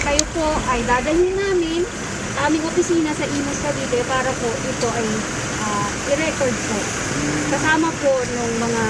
kayo po ay dadalhin namin sa aming opisina sa Imus Cavite para po ito ay i-record po. Kasama po ng mga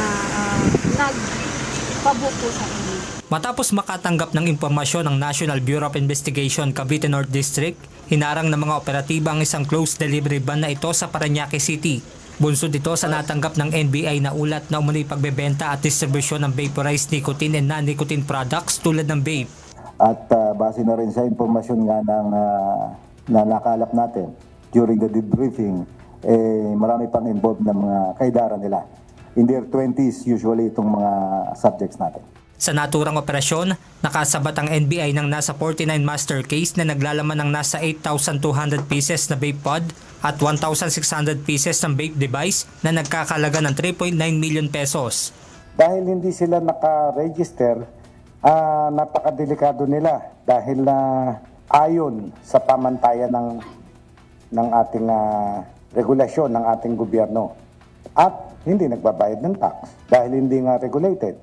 nagpabook po sa inyo. Matapos makatanggap ng impormasyon ng National Bureau of Investigation Cavite North District, hinarang ng mga operatiba ang isang closed delivery van na ito sa Parañaque City. Bunsod ito sa natanggap ng NBI na ulat na umano'y pagbebenta at distribusyon ng vaporized nicotine and non-nicotine products tulad ng vape. At base na rin sa informasyon nga na nakalap natin during the debriefing, marami pang involved na mga kaidaran nila. In their 20s usually itong mga subjects natin. Sa naturang operasyon, nakasabat ang NBI ng nasa 49 master case na naglalaman ng nasa 8,200 pieces na vape pod at 1,600 pieces ng vape device na nagkakalaga ng 3.9 million pesos. Dahil hindi sila naka-register, napakadelikado nila dahil ayon sa pamantayan ng ating regulasyon ng ating gobyerno at hindi nagbabayad ng tax dahil hindi nga regulated.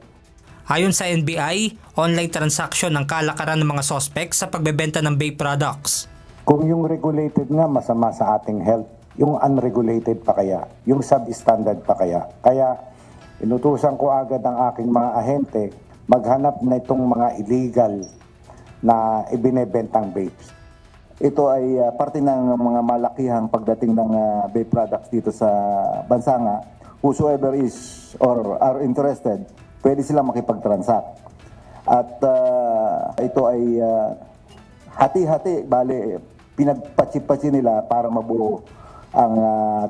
Ayon sa NBI, online transaction ng kalakaran ng mga suspect sa pagbebenta ng vape products. Kung yung regulated nga masama sa ating health, yung unregulated pa kaya, yung substandard pa kaya. Kaya inutusan ko agad ang aking mga ahente maghanap na itong mga illegal na ibinebentang vapes. Ito ay parte ng mga malakihang pagdating ng vape products dito sa bansa nga. Whosoever is or are interested, pwede silang makipag-transact. At ito ay hati-hati, bale, pinagpatsi-patsi nila para mabuo ang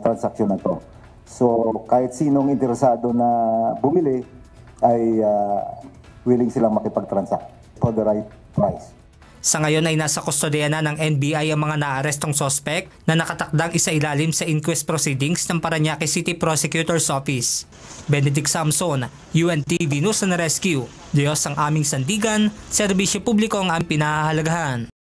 transaksyon na to. So, kahit sinong interesado na bumili, ay willing silang makipag-transact for the right price. Sa ngayon ay nasa kustodiya na ng NBI ang mga naarestong sospek na nakatakdang isailalim sa inquest proceedings ng Parañaque City Prosecutor's Office. Benedict Samson, UNTV News and Rescue. Diyos ang aming sandigan, serbisyo publiko ang aming pinahahalagahan.